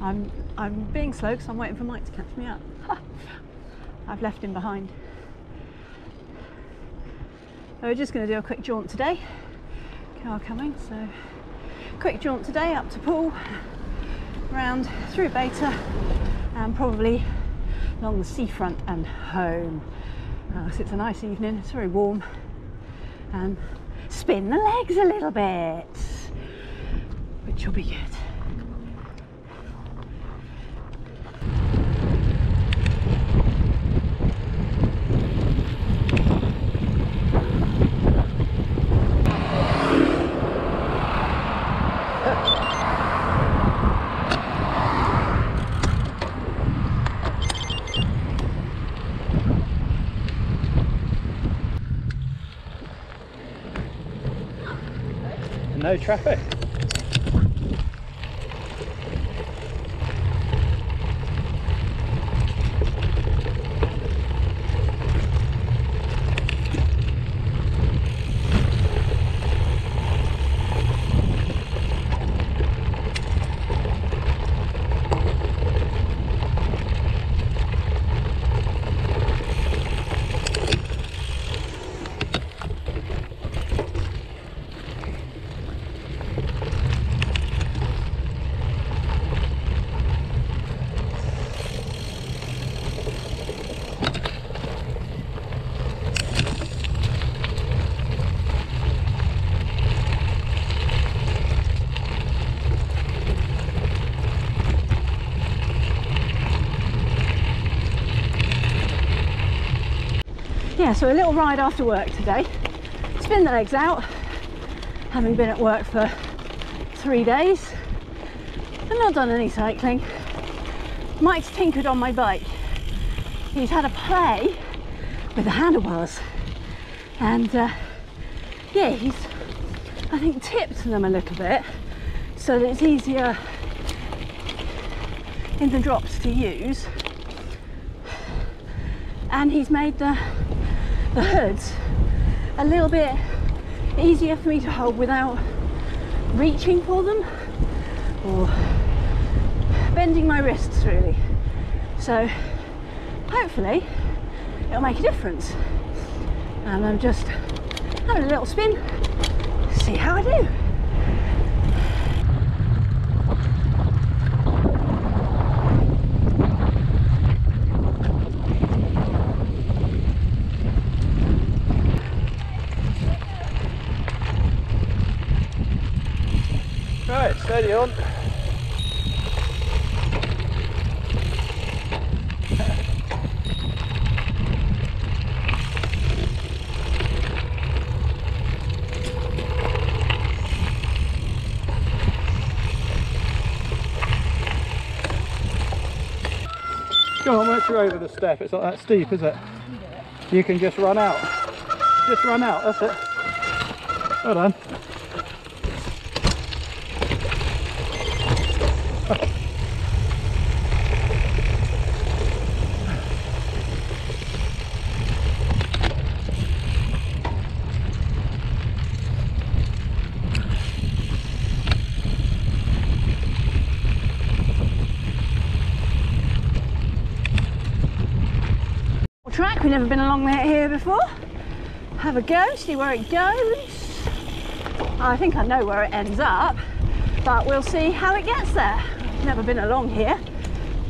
I'm being slow because I'm waiting for Mike to catch me up. I've left him behind. So we're just going to do a quick jaunt today. Car coming, so quick jaunt today up to Poole, round through Beta, and probably along the seafront and home. So it's a nice evening, it's very warm, and spin the legs a little bit, which will be good. No traffic. Yeah, so a little ride after work today. Spin the legs out, having been at work for 3 days and not done any cycling. Mike's tinkered on my bike. He's had a play with the handlebars, and yeah, he's, I think, tipped them a little bit so that it's easier in the drops to use, and he's made the hoods a little bit easier for me to hold without reaching for them or bending my wrists really. So hopefully it'll make a difference, and I'm just having a little spin, see how I do. Right, steady on. Go on, once you're over the step, it's not that steep, is it? You can just run out. Just run out, that's it. Well done. Track, we've never been along here before. Have a go, see where it goes. I think I know where it ends up, but we'll see how it gets there. I've never been along here,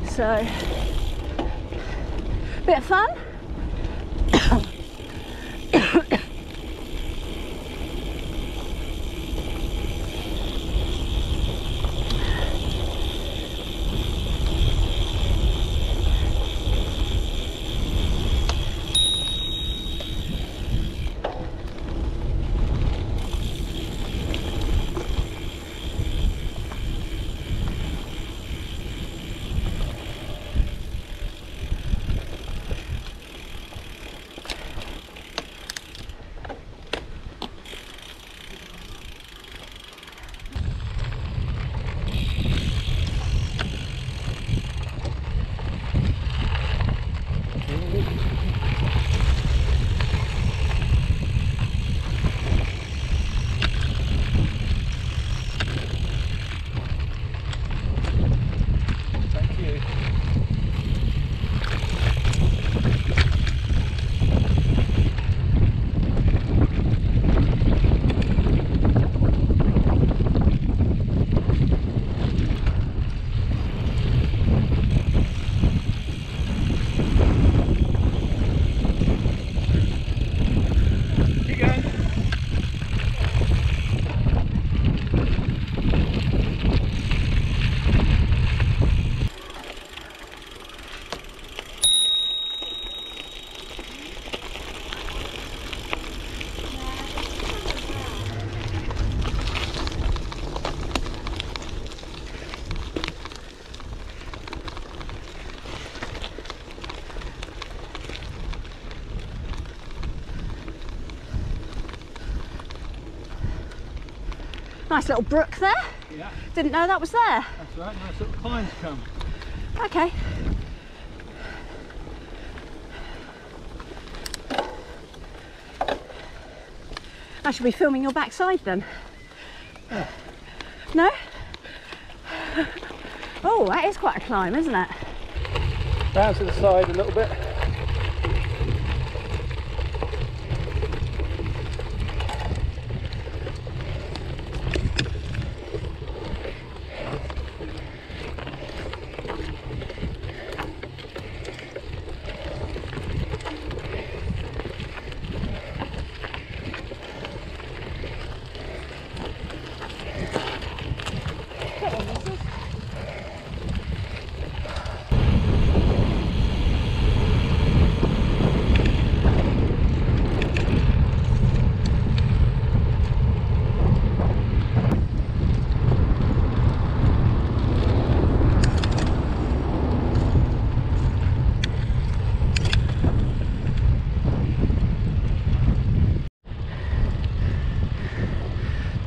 so bit of fun. Nice little brook there. Yeah. Didn't know that was there. That's right, nice little climb to come. Okay. I should be filming your backside then. Yeah. No? Oh, that is quite a climb, isn't it? Round to the side a little bit.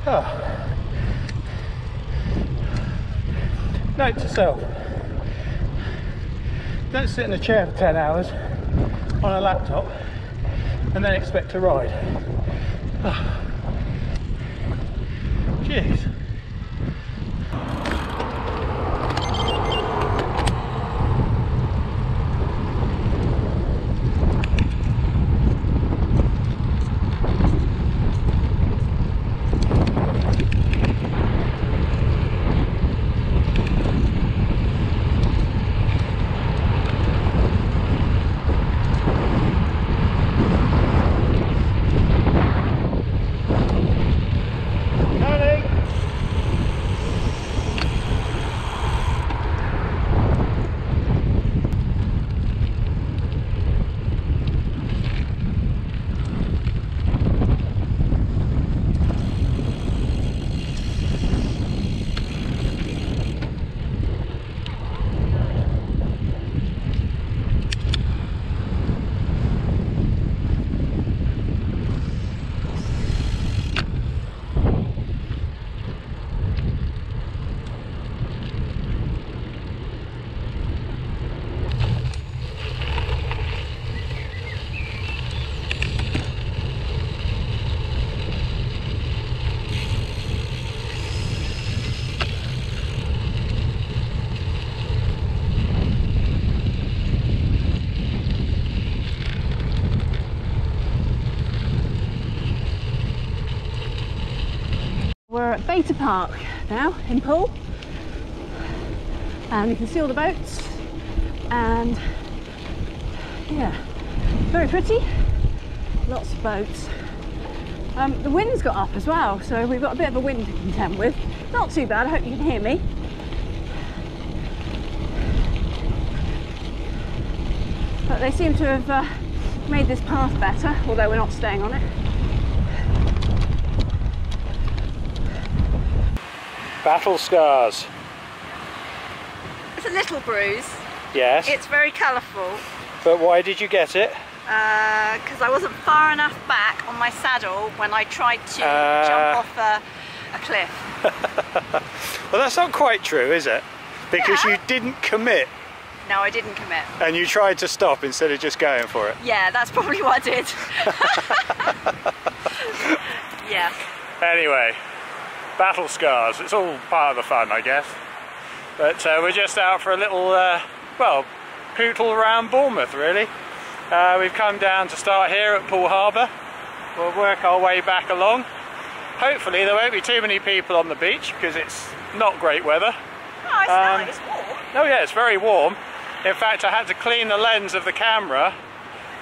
Oh. Note to self, don't sit in a chair for 10 hours on a laptop and then expect to ride. Oh. Jeez. We're at Beta Park now in Poole, and you can see all the boats, and yeah, very pretty, lots of boats. The wind's got up as well, so we've got a bit of a wind to contend with. Not too bad, I hope you can hear me. But they seem to have made this path better, although we're not staying on it. Battle scars. It's a little bruise. Yes. It's very colourful. But why did you get it? Because I wasn't far enough back on my saddle when I tried to jump off a cliff. Well, that's not quite true, is it? Because you didn't commit. No, I didn't commit. And you tried to stop instead of just going for it. Yeah, that's probably what I did. Yeah. Anyway, battle scars. It's all part of the fun, I guess. But we're just out for a little, well, Pootle around Bournemouth, really. We've come down to start here at Poole Harbour. We'll work our way back along. Hopefully there won't be too many people on the beach because it's not great weather. Oh, it's nice. It's warm. Oh yeah, it's very warm. In fact, I had to clean the lens of the camera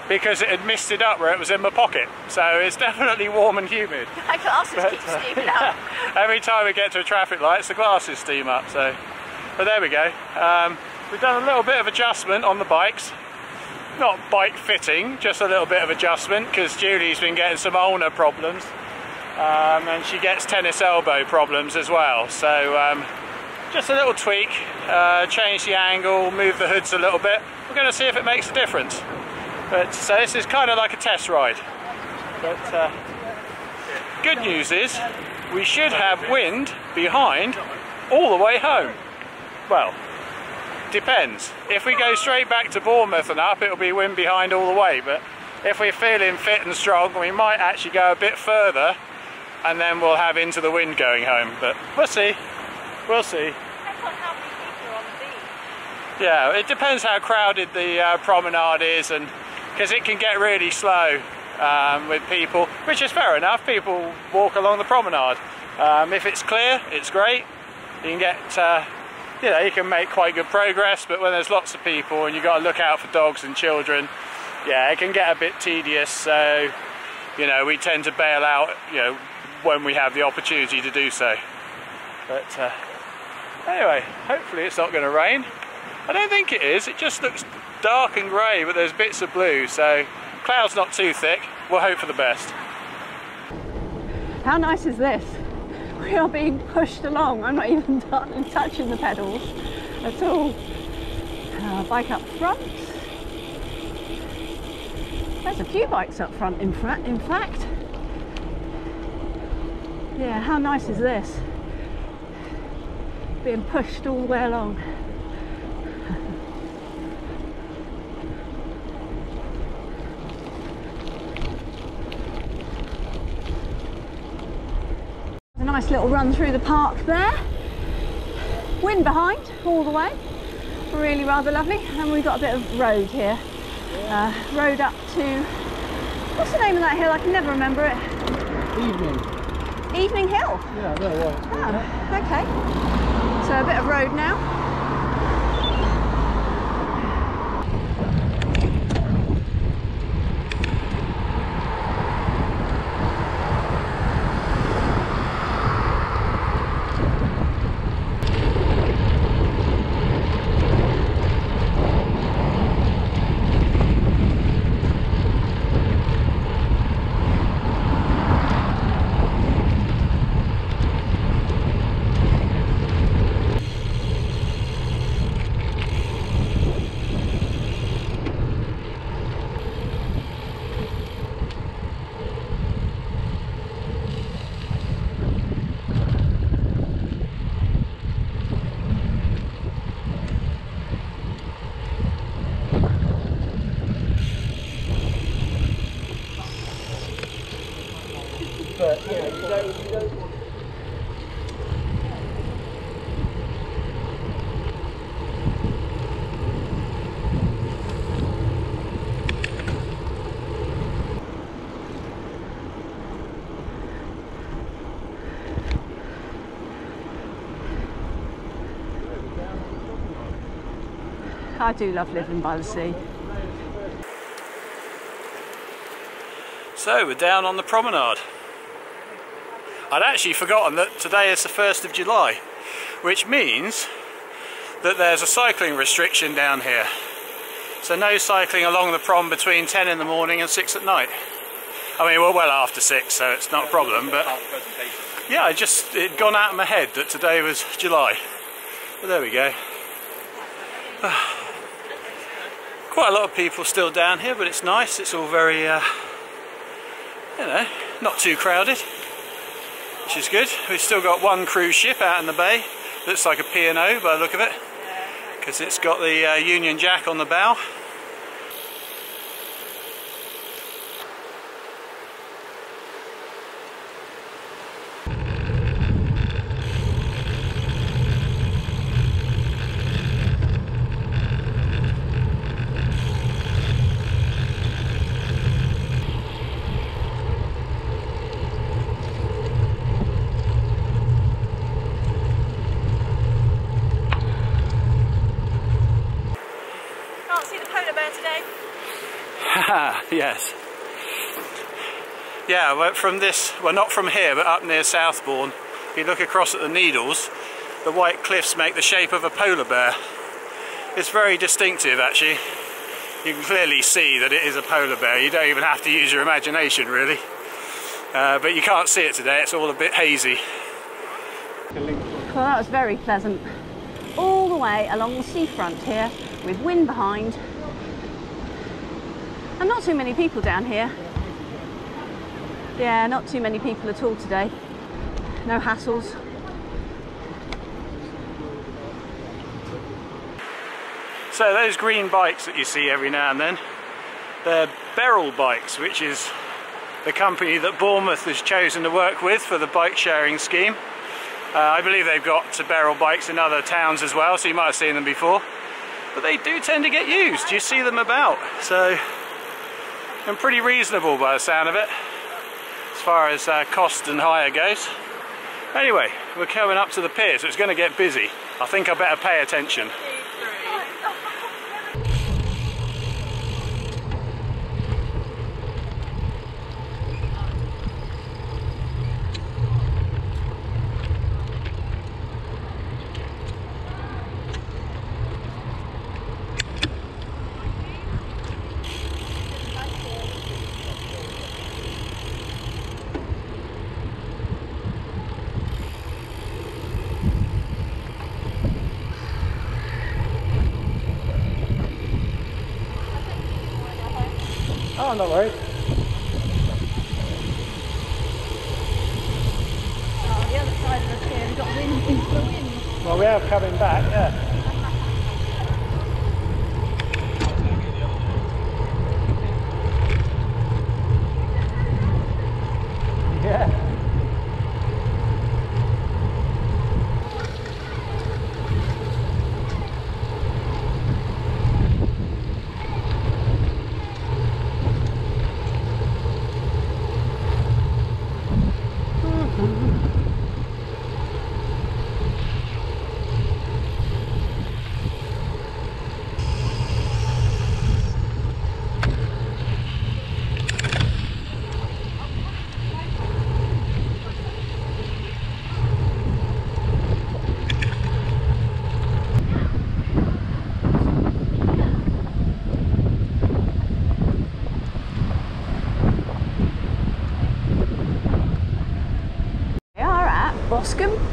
because it had misted up where it was in my pocket. So it's definitely warm and humid. My glasses keep steaming up. Every time we get to a traffic light, the glasses steam up. So, but there we go. We've done a little bit of adjustment on the bikes. Not bike fitting, just a little bit of adjustment because Julie's been getting some ulnar problems. And she gets tennis elbow problems as well. So just a little tweak, change the angle, move the hoods a little bit. We're going to see if it makes a difference. But so this is kind of like a test ride. But good news is we should have wind behind all the way home. Well, depends. If we go straight back to Bournemouth and up, it'll be wind behind all the way, but if we're feeling fit and strong, we might actually go a bit further and then we'll have into the wind going home, but we'll see. We'll see. Depends on how many people are on the beach. Yeah, it depends how crowded the promenade is, and because it can get really slow with people, which is fair enough. People walk along the promenade. If it's clear, it's great. You can get, you know, you can make quite good progress, but when there's lots of people and you've got to look out for dogs and children, yeah, it can get a bit tedious. So, you know, we tend to bail out, you know, when we have the opportunity to do so. But anyway, hopefully it's not going to rain. I don't think it is. It just looks dark and grey, but there's bits of blue, so cloud's not too thick. We'll hope for the best. How nice is this? We are being pushed along. I'm not even touching the pedals at all. Bike up front. There's a few bikes up front in fact. Yeah, how nice is this? Being pushed all the way along. A nice little run through the park there. Wind behind all the way. Really rather lovely. And we've got a bit of road here. Road up to, what's the name of that hill? I can never remember it. Evening Hill? Yeah, no, right. Oh, okay. So a bit of road now. But yeah, you don't want. I do love living by the sea. So we're down on the promenade. I'd actually forgotten that today is the 1st of July, which means that there's a cycling restriction down here. So no cycling along the prom between 10 in the morning and 6 at night. I mean, we're well after 6, so it's not a problem, but yeah, it'd gone out of my head that today was July. But there we go. Quite a lot of people still down here, but it's nice. It's all very, you know, not too crowded, which is good. We've still got one cruise ship out in the bay. Looks like a P&O by the look of it, because it's got the Union Jack on the bow. Yes. Yeah, well, from this, well, not from here, but up near Southbourne, if you look across at the Needles, the white cliffs make the shape of a polar bear. It's very distinctive, actually. You can clearly see that it is a polar bear. You don't even have to use your imagination, really. But you can't see it today, it's all a bit hazy. Well, that was very pleasant. All the way along the seafront here, with wind behind. And not too many people down here. Yeah, not too many people at all today. no hassles. So those green bikes that you see every now and then, they're Beryl bikes, which is the company that Bournemouth has chosen to work with for the bike sharing scheme. I believe they've got Beryl bikes in other towns as well, so you might have seen them before. But they do tend to get used, you see them about. So, and pretty reasonable by the sound of it, as far as cost and hire goes. Anyway, we're coming up to the pier, so it's going to get busy. I think I better pay attention. Oh, no worries. Oh, the other side of the pier, we've got wind into the wind. Well, we are coming back, yeah. Yeah.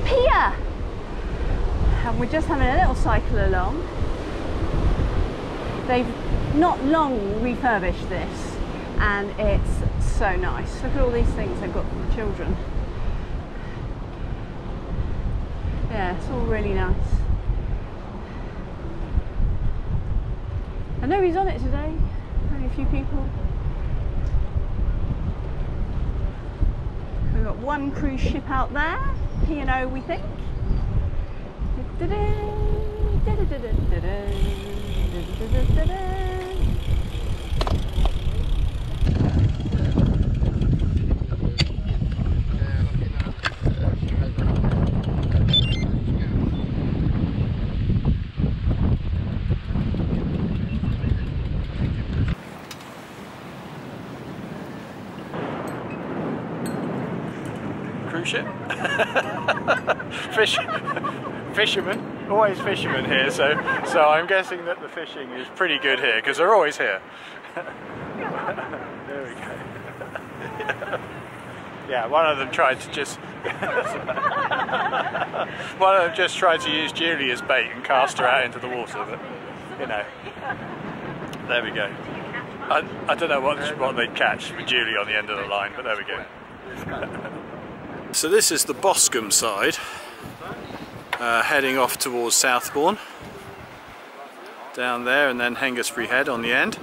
Pier, and we're just having a little cycle along. They've not long refurbished this and it's so nice. Look at all these things they've got for the children. Yeah, it's all really nice. And nobody's on it today, only a few people. We've got one cruise ship out there, P&O we think. Cruise ship? Fishermen, always fishermen here, so I'm guessing that the fishing is pretty good here because they're always here. There we go. Yeah, one of them tried to just tried to use Julie as bait and cast her out into the water, but you know, there we go. I don't know what they'd catch with Julie on the end of the line, but there we go. So this is the Boscombe side, heading off towards Southbourne, down there, and then Hengistbury Head on the end.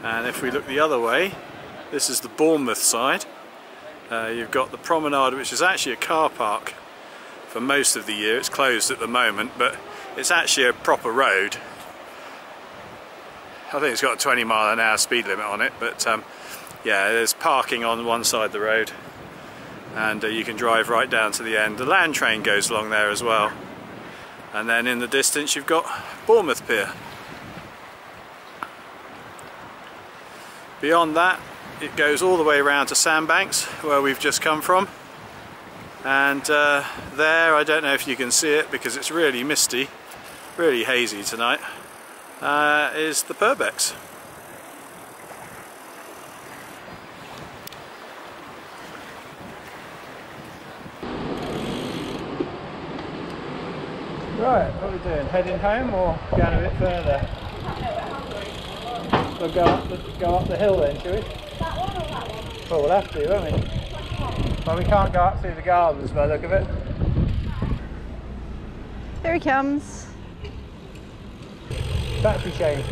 And if we look the other way, this is the Bournemouth side. You've got the promenade, which is actually a car park for most of the year. It's closed at the moment, but it's actually a proper road. I think it's got a 20-mile-an-hour speed limit on it, but yeah, there's parking on one side of the road, and you can drive right down to the end. The land train goes along there as well, and then in the distance you've got Bournemouth Pier. Beyond that, it goes all the way around to Sandbanks, where we've just come from, and there, I don't know if you can see it because it's really misty, really hazy tonight, is the Purbex. Right, what are we doing? Heading home or going a bit further? We'll go up the hill then, shall we? That one or that one? Well, we'll have to, won't we? But we can't go up through the gardens by the look of it. Here he comes. Battery change.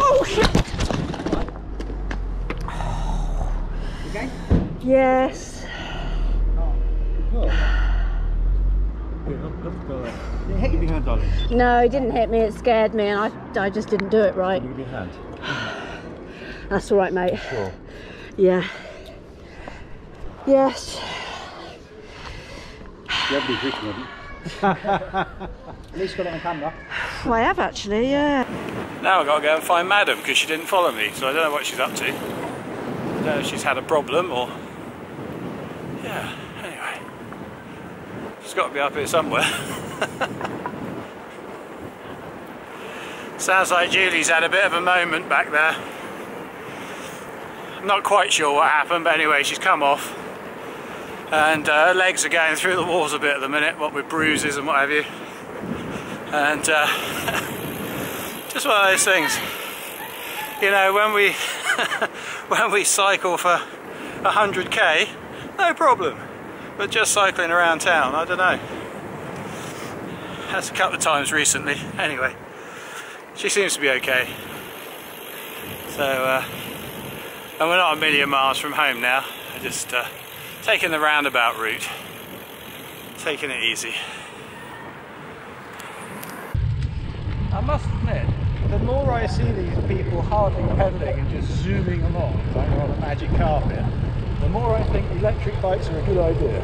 Oh shit! Okay? Yes. Did it hit you behind, darling? No, he didn't hit me, it scared me and I just didn't do it right. Give me your hand. That's alright, mate. Sure. Yeah. Yes. You haven't been drinking, have you? At least got it on camera. I have actually, yeah. Now I've got to go and find Madam because she didn't follow me, so I don't know what she's up to. I don't know if she's had a problem or... Yeah, anyway. She's got to be up here somewhere. Sounds like Julie's had a bit of a moment back there. I'm not quite sure what happened, but anyway, she's come off. And her legs are going through the walls a bit at the minute, what with bruises and what have you. And just one of those things. You know, when we when we cycle for 100k, no problem. But just cycling around town, I don't know. That's a couple of times recently. Anyway, she seems to be okay. So, and we're not a million miles from home now. I just taking the roundabout route, taking it easy. I must admit, the more I see these people hardly pedalling and just zooming along like they're on a magic carpet, the more I think electric bikes are a good idea.